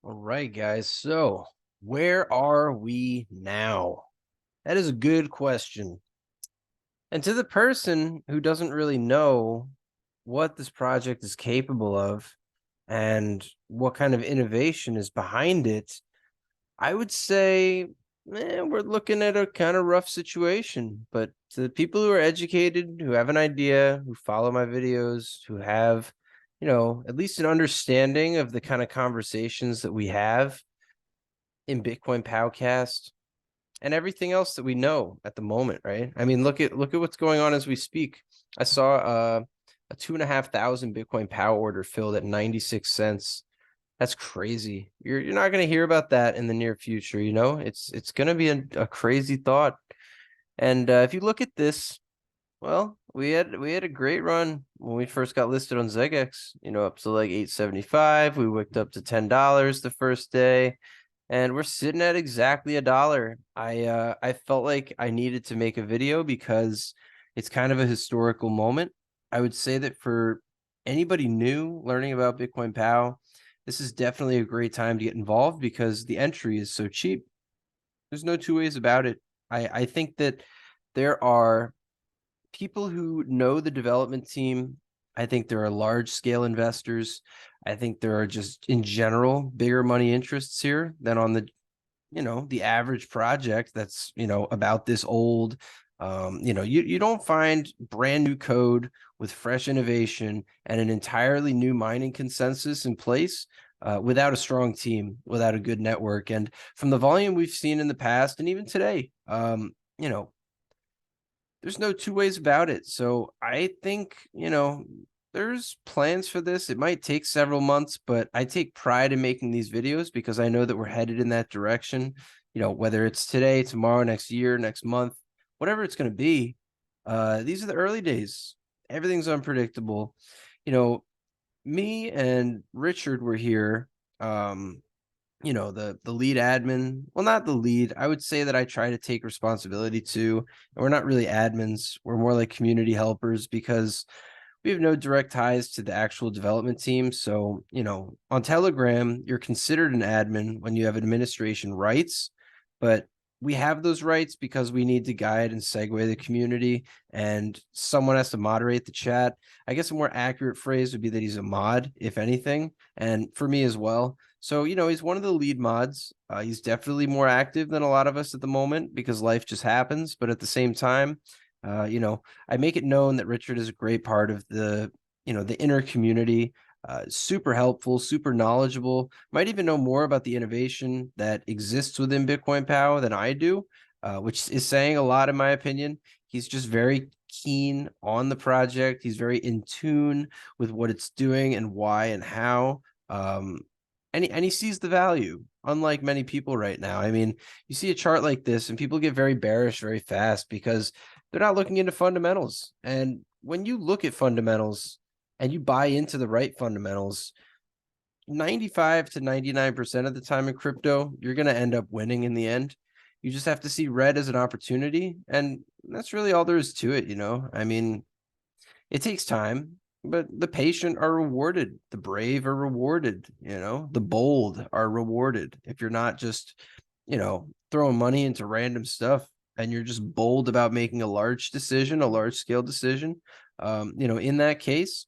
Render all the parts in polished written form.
All right, guys. So, where are we now? That is a good question. And to the person who doesn't really know what this project is capable of and what kind of innovation is behind it, I would say we're looking at a kind of rough situation. But to the people who are educated, who have an idea, who follow my videos, who have, at least an understanding of the kind of conversations that we have in Bitcoin Powcast and everything else that we know at the moment, right? I mean, look at what's going on as we speak. I saw a 2,500 Bitcoin Pow order filled at 96 cents. That's crazy. You're not going to hear about that in the near future. It's going to be a crazy thought. And if you look at this, well, we had a great run when we first got listed on ZegX. Up to like 875. We wicked up to $10 the first day, and we're sitting at exactly a dollar. I felt like I needed to make a video because it's kind of a historical moment. I would say that for anybody new learning about Bitcoin Pow, this is definitely a great time to get involved because the entry is so cheap. There's no two ways about it. I think that there are people who know the development team. I think there are large scale investors. I think there are just in general bigger money interests here than on the average project that's about this old. You don't find brand new code with fresh innovation and an entirely new mining consensus in place without a strong team, without a good network. And from the volume we've seen in the past and even today, there's no two ways about it. So I think, there's plans for this. It might take several months, but I take pride in making these videos because I know that we're headed in that direction. Whether it's today, tomorrow, next year, next month, whatever it's going to be. These are the early days. Everything's unpredictable. You know, Me and Richard were here. The lead admin, well, not the lead. I would say that I try to take responsibility too, and we're not really admins. We're more like community helpers because we have no direct ties to the actual development team. So, on Telegram, you're considered an admin when you have administration rights, but we have those rights because we need to guide and segue the community, and someone has to moderate the chat. I guess a more accurate phrase would be that he's a mod, if anything, and for me as well. So, he's one of the lead mods. He's definitely more active than a lot of us at the moment because life just happens. But at the same time, I make it known that Richard is a great part of the inner community, super helpful, super knowledgeable, might even know more about the innovation that exists within Bitcoin Pow than I do, which is saying a lot in my opinion. He's just very keen on the project. He's very in tune with what it's doing and why and how. And he sees the value, unlike many people right now. I mean, you see a chart like this and people get very bearish very fast because they're not looking into fundamentals. And when you look at fundamentals and you buy into the right fundamentals, 95 to 99% of the time in crypto, you're going to end up winning in the end. You just have to see red as an opportunity. And that's really all there is to it. I mean, it takes time, but the patient are rewarded. The brave are rewarded. The bold are rewarded. If you're not just, throwing money into random stuff and you're just bold about making a large decision, a large scale decision, in that case,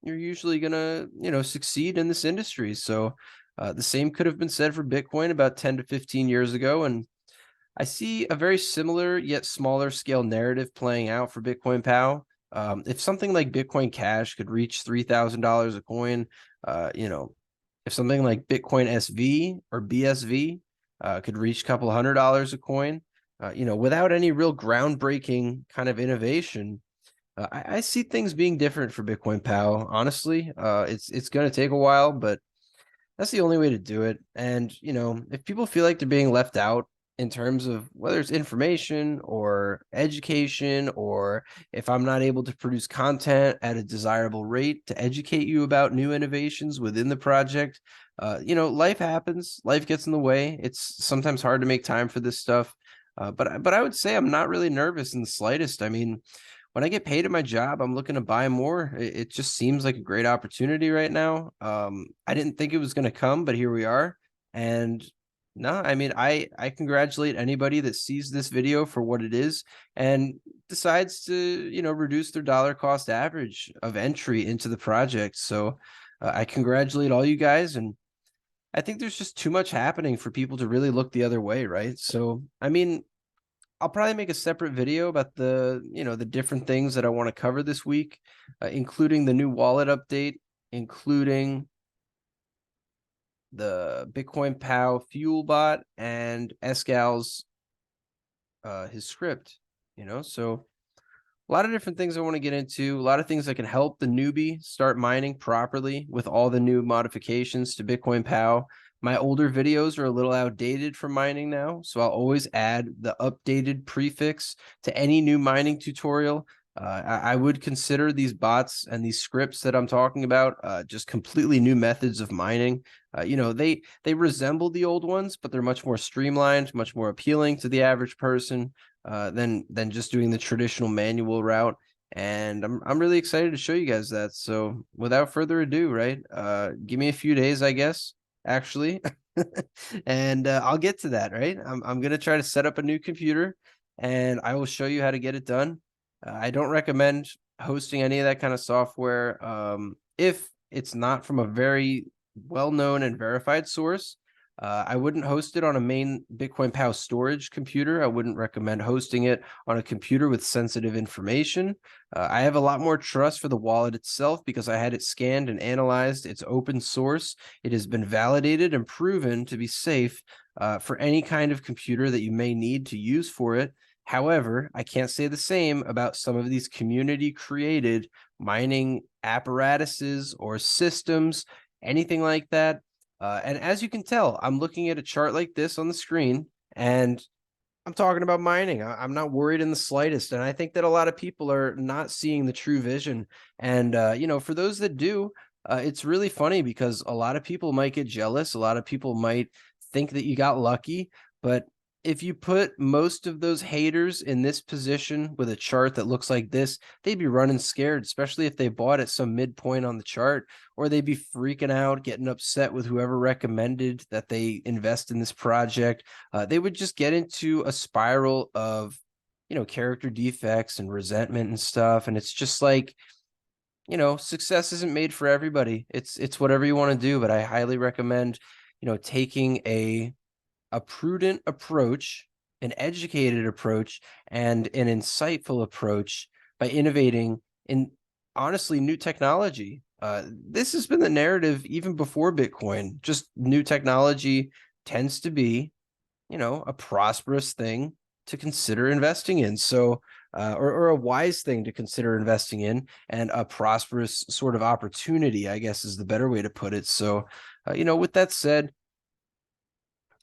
you're usually gonna, succeed in this industry. So the same could have been said for Bitcoin about 10 to 15 years ago. And I see a very similar yet smaller scale narrative playing out for Bitcoin Pow. If something like Bitcoin Cash could reach $3,000 a coin, if something like Bitcoin SV or BSV could reach a couple $100 a coin, without any real groundbreaking kind of innovation, I see things being different for Bitcoin Pow. Honestly, it's going to take a while, but that's the only way to do it. And, if people feel like they're being left out in terms of whether it's information or education, or if I'm not able to produce content at a desirable rate to educate you about new innovations within the project, life happens, life gets in the way. It's sometimes hard to make time for this stuff. But I would say I'm not really nervous in the slightest. I mean, when I get paid at my job, I'm looking to buy more. It just seems like a great opportunity right now. I didn't think it was going to come, but here we are. And no, I mean, I congratulate anybody that sees this video for what it is and decides to, reduce their dollar cost average of entry into the project. So I congratulate all you guys, and I think there's just too much happening for people to really look the other way, right? So, I mean, I'll probably make a separate video about the different things that I want to cover this week, including the new wallet update, including the Bitcoin POW fuel bot and Escal's his script, so a lot of different things I want to get into, a lot of things that can help the newbie start mining properly with all the new modifications to Bitcoin POW. My older videos are a little outdated for mining now, so I'll always add the updated prefix to any new mining tutorial. I would consider these bots and these scripts that I'm talking about just completely new methods of mining. They resemble the old ones, but they're much more streamlined, much more appealing to the average person than just doing the traditional manual route. And I'm really excited to show you guys that. So without further ado, right? Give me a few days, I guess, actually. And I'll get to that, right? I'm gonna try to set up a new computer and I will show you how to get it done. I don't recommend hosting any of that kind of software if it's not from a very well-known and verified source. I wouldn't host it on a main Bitcoin POW storage computer. I wouldn't recommend hosting it on a computer with sensitive information. I have a lot more trust for the wallet itself because I had it scanned and analyzed. It's open source. It has been validated and proven to be safe for any kind of computer that you may need to use for it. However, I can't say the same about some of these community-created mining apparatuses or systems, anything like that. And as you can tell, I'm looking at a chart like this on the screen, and I'm talking about mining. I'm not worried in the slightest. And I think that a lot of people are not seeing the true vision. And, for those that do, it's really funny because a lot of people might get jealous. A lot of people might think that you got lucky. But if you put most of those haters in this position with a chart that looks like this, they'd be running scared, especially if they bought at some midpoint on the chart, or they'd be freaking out, getting upset with whoever recommended that they invest in this project. They would just get into a spiral of, character defects and resentment and stuff. And it's just like, success isn't made for everybody. It's whatever you want to do, but I highly recommend, taking a prudent approach, an educated approach, and an insightful approach by innovating in honestly new technology. This has been the narrative even before Bitcoin. Just new technology tends to be, a prosperous thing to consider investing in. So, or a wise thing to consider investing in, and a prosperous sort of opportunity, I guess, is the better way to put it. So, with that said,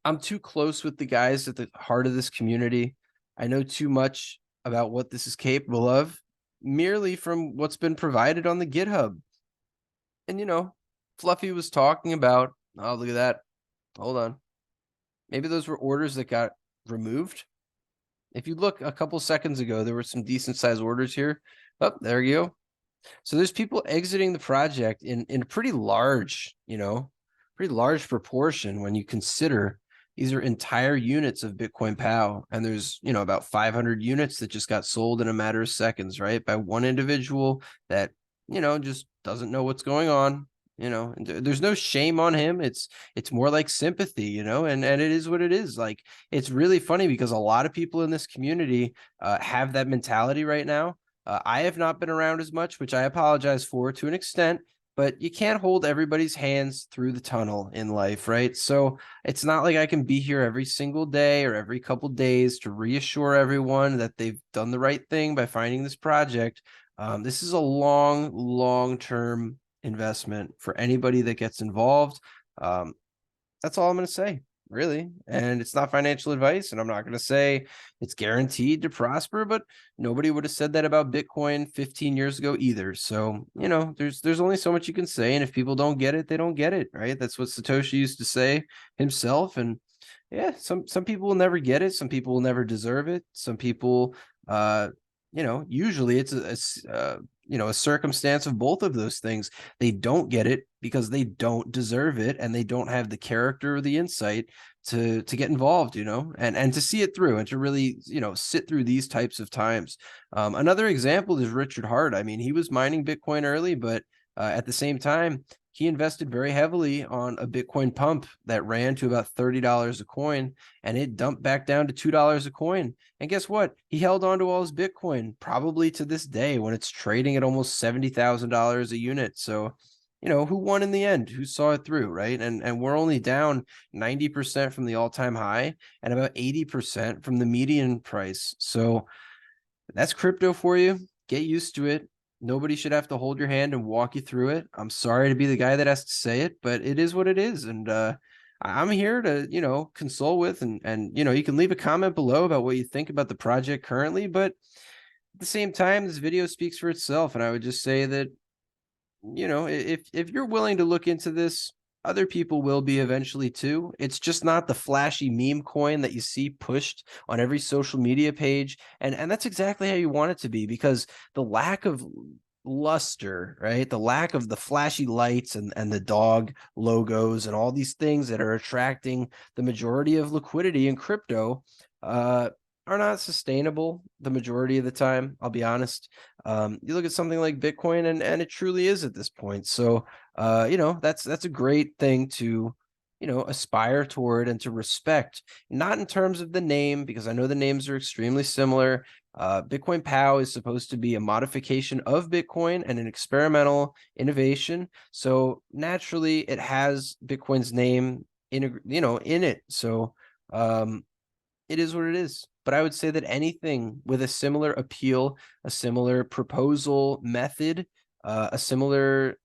I'm too close with the guys at the heart of this community. I know too much about what this is capable of merely from what's been provided on the GitHub. And, Fluffy was talking about, oh, look at that. Hold on. Maybe those were orders that got removed. If you look a couple seconds ago, there were some decent sized orders here. Oh, there you go. So there's people exiting the project in a pretty large, pretty large proportion when you consider these are entire units of Bitcoin POW. And there's, about 500 units that just got sold in a matter of seconds, right? By one individual that, just doesn't know what's going on. There's no shame on him. It's more like sympathy, and it is what it is. Like, it's really funny because a lot of people in this community have that mentality right now. I have not been around as much, which I apologize for to an extent, but you can't hold everybody's hands through the tunnel in life, right? So it's not like I can be here every single day or every couple days to reassure everyone that they've done the right thing by finding this project. This is a long-term investment for anybody that gets involved. That's all I'm going to say, really. And it's not financial advice, and I'm not going to say it's guaranteed to prosper, but nobody would have said that about Bitcoin 15 years ago either. So, there's only so much you can say, and if people don't get it, they don't get it, right? That's what Satoshi used to say himself. And yeah, some people will never get it. Some people will never deserve it. Some people, usually it's a circumstance of both of those things. They don't get it because they don't deserve it and they don't have the character or the insight to get involved, and to see it through and to really, sit through these types of times. Another example is Richard Hart. I mean, he was mining Bitcoin early, but at the same time, he invested very heavily on a Bitcoin pump that ran to about $30 a coin, and it dumped back down to $2 a coin. And guess what? He held on to all his Bitcoin, probably to this day when it's trading at almost $70,000 a unit. So, who won in the end? Who saw it through, right? And we're only down 90% from the all-time high and about 80% from the median price. So that's crypto for you. Get used to it. Nobody should have to hold your hand and walk you through it. I'm sorry to be the guy that has to say it, but it is what it is. And I'm here to, console with, and you can leave a comment below about what you think about the project currently. But at the same time, this video speaks for itself. And I would just say that, if you're willing to look into this, other people will be eventually too. It's just not the flashy meme coin that you see pushed on every social media page. And that's exactly how you want it to be, because the lack of luster, right? The lack of the flashy lights and the dog logos and all these things that are attracting the majority of liquidity in crypto are not sustainable the majority of the time. I'll be honest. You look at something like Bitcoin, and it truly is at this point. So that's a great thing to aspire toward and to respect, not in terms of the name, because I know the names are extremely similar. Bitcoin POW is supposed to be a modification of Bitcoin and an experimental innovation. So naturally it has Bitcoin's name in it. So it is what it is. But I would say that anything with a similar appeal, a similar proposal method, a similar,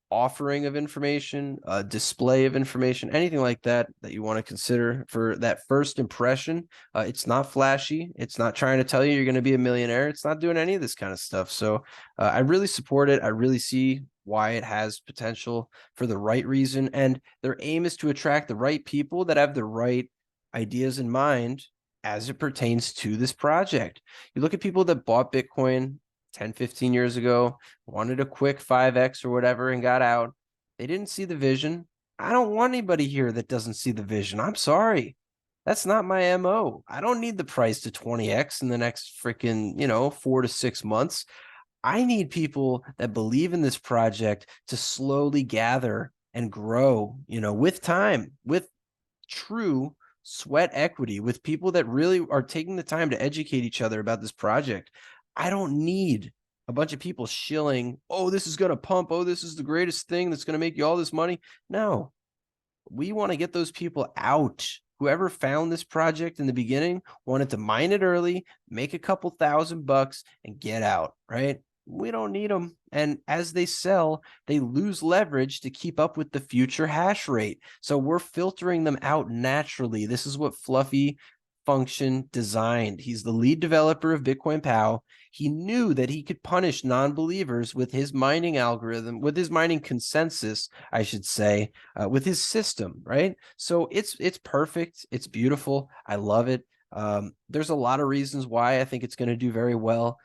offering of information, display of information, anything like that you want to consider for that first impression. It's not flashy. It's not trying to tell you you're going to be a millionaire. It's not doing any of this kind of stuff. So I really support it. I really see why it has potential for the right reason. And their aim is to attract the right people that have the right ideas in mind as it pertains to this project. You look at people that bought Bitcoin 10, 15 years ago, wanted a quick 5x or whatever and got out. They didn't see the vision. I don't want anybody here that doesn't see the vision. I'm sorry. That's not my MO. I don't need the price to 20x in the next freaking, 4 to 6 months. I need people that believe in this project to slowly gather and grow, with time, with true sweat equity, with people that really are taking the time to educate each other about this project. I don't need a bunch of people shilling, oh, this is going to pump. Oh, this is the greatest thing that's going to make you all this money. No, we want to get those people out. Whoever found this project in the beginning wanted to mine it early, make a couple $1,000 and get out, right? We don't need them. And as they sell, they lose leverage to keep up with the future hash rate. So we're filtering them out naturally. This is what Fluffy Function designed. He's the lead developer of Bitcoin POW. He knew that he could punish non-believers with his mining algorithm, with his mining consensus, I should say, with his system, right? So it's perfect. It's beautiful. I love it. There's a lot of reasons why I think it's going to do very well.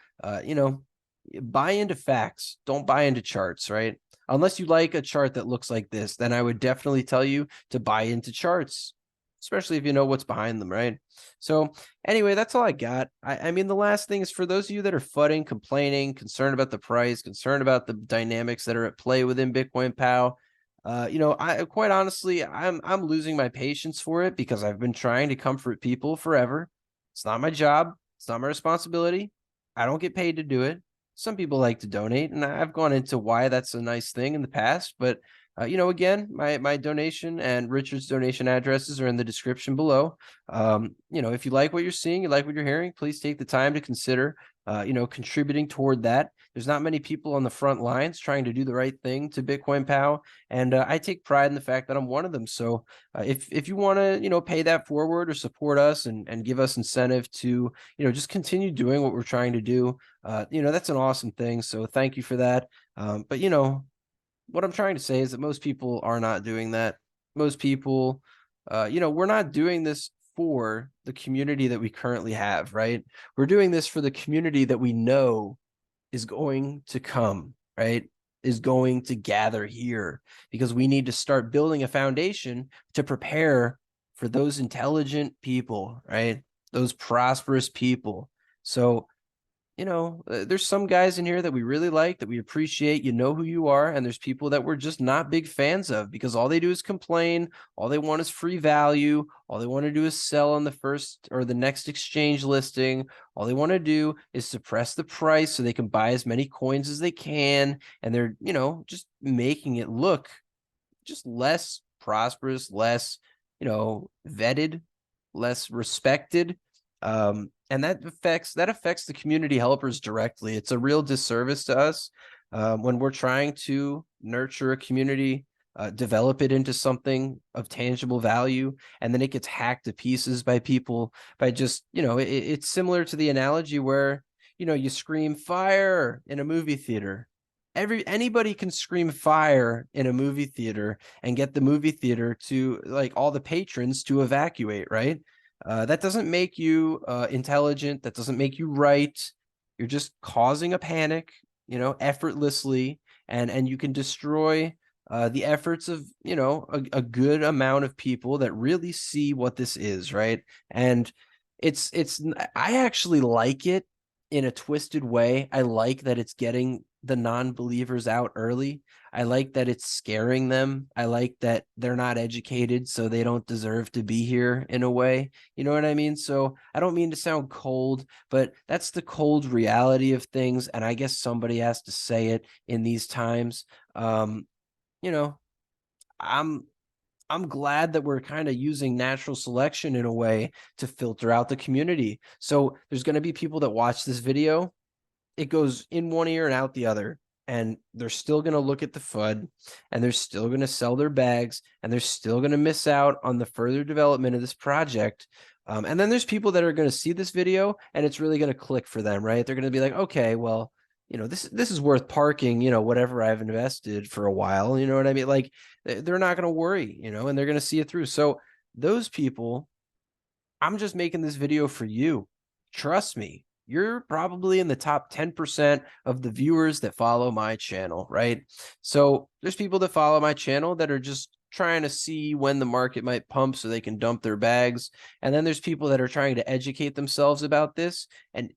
Buy into facts. Don't buy into charts, right? Unless you like a chart that looks like this, then I would definitely tell you to buy into charts, especially if you know what's behind them, right? So anyway, that's all I got. I mean, the last thing is for those of you that are fudding, complaining, concerned about the price, concerned about the dynamics that are at play within Bitcoin POW. I quite honestly, I'm losing my patience for it, because I've been trying to comfort people forever. It's not my job. It's not my responsibility. I don't get paid to do it. Some people like to donate, and I've gone into why that's a nice thing in the past, but again, my donation and Richard's donation addresses are in the description below. If you like what you're seeing, you like what you're hearing, please take the time to consider, contributing toward that. There's not many people on the front lines trying to do the right thing to Bitcoin POW, and I take pride in the fact that I'm one of them. So if you want to, pay that forward or support us and give us incentive to, just continue doing what we're trying to do, that's an awesome thing. So thank you for that. But what I'm trying to say is that most people are not doing that. Most people, we're not doing this for the community that we currently have, right? We're doing this for the community that we know is going to come, right? is going to gather here, because we need to start building a foundation to prepare for those intelligent people, right? Those prosperous people. So, there's some guys in here that we really like, that we appreciate. You know who you are. And there's people that we're just not big fans of, because all they do is complain. All they want is free value. All they want to do is sell on the first or the next exchange listing. All they want to do is suppress the price so they can buy as many coins as they can. And they're, just making it look just less prosperous, less, vetted, less respected. And that affects the community helpers directly. It's a real disservice to us when we're trying to nurture a community, develop it into something of tangible value, and then it gets hacked to pieces by people by just, it's similar to the analogy where, you scream fire in a movie theater. Anybody can scream fire in a movie theater and get the movie theater to, like, all the patrons to evacuate, right? That doesn't make you intelligent. That doesn't make you right. You're just causing a panic, effortlessly, and you can destroy the efforts of, a good amount of people that really see what this is, right? And I actually like it in a twisted way. I like that it's getting the non-believers out early. I like that it's scaring them. I like that they're not educated, so they don't deserve to be here, in a way. You know what I mean? So I don't mean to sound cold, but that's the cold reality of things. And I guess somebody has to say it in these times. You know, I'm I'm glad that we're kind of using natural selection in a way to filter out the community. So there's going to be people that watch this video, it goes in one ear and out the other, and they're still going to look at the FUD, and they're still going to sell their bags, and they're still going to miss out on the further development of this project. And then there's people that are going to see this video and it's really going to click for them, right? They're going to be like, okay, well, this is worth parking, whatever I've invested for a while, you know what I mean? Like, they're not going to worry, and they're going to see it through. So those people, I'm just making this video for you. Trust me, you're probably in the top 10% of the viewers that follow my channel, right? So there's people that follow my channel that are just trying to see when the market might pump so they can dump their bags. And then there's people that are trying to educate themselves about this and,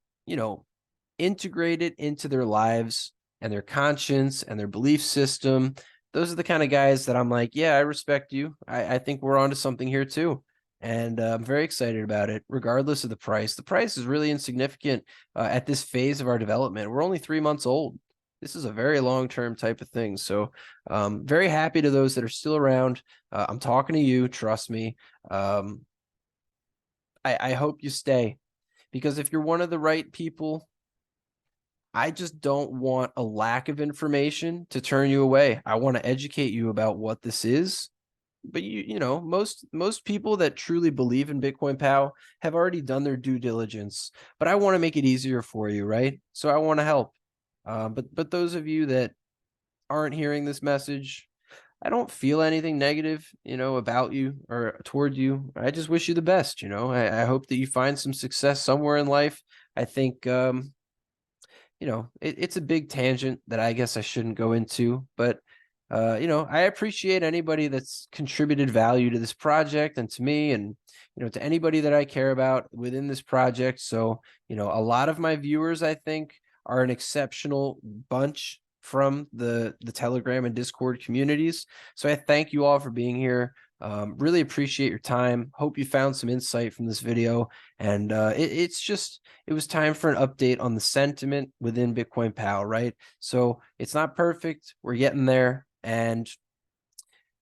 integrate it into their lives and their conscience and their belief system. Those are the kind of guys that I'm like, yeah, I respect you. I think we're onto something here too. And I'm very excited about it, regardless of the price. The price is really insignificant at this phase of our development. We're only 3 months old. This is a very long-term type of thing. So very happy to those that are still around. I'm talking to you, trust me. I hope you stay, because if you're one of the right people, I just don't want a lack of information to turn you away. I want to educate you about what this is. But most people that truly believe in Bitcoin POW have already done their due diligence. But I want to make it easier for you, right? So I want to help. But those of you that aren't hearing this message, I don't feel anything negative, about you or toward you. I just wish you the best. I hope that you find some success somewhere in life. I think it's a big tangent that I guess I shouldn't go into, but I appreciate anybody that's contributed value to this project and to me, and to anybody that I care about within this project. So a lot of my viewers, I think, are an exceptional bunch from the Telegram and Discord communities. So I thank you all for being here. Really appreciate your time. Hope you found some insight from this video. And it was time for an update on the sentiment within Bitcoin POW, right? So it's not perfect. We're getting there. And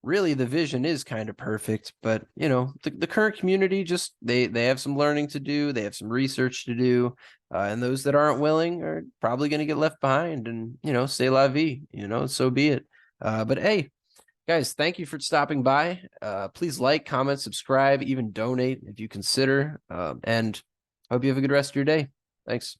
really the vision is kind of perfect, but the current community, just they have some learning to do. They have some research to do. And those that aren't willing are probably going to get left behind, and say la vie, so be it. But hey, guys, thank you for stopping by. Please like, comment, subscribe, even donate if you consider. And hope you have a good rest of your day. Thanks.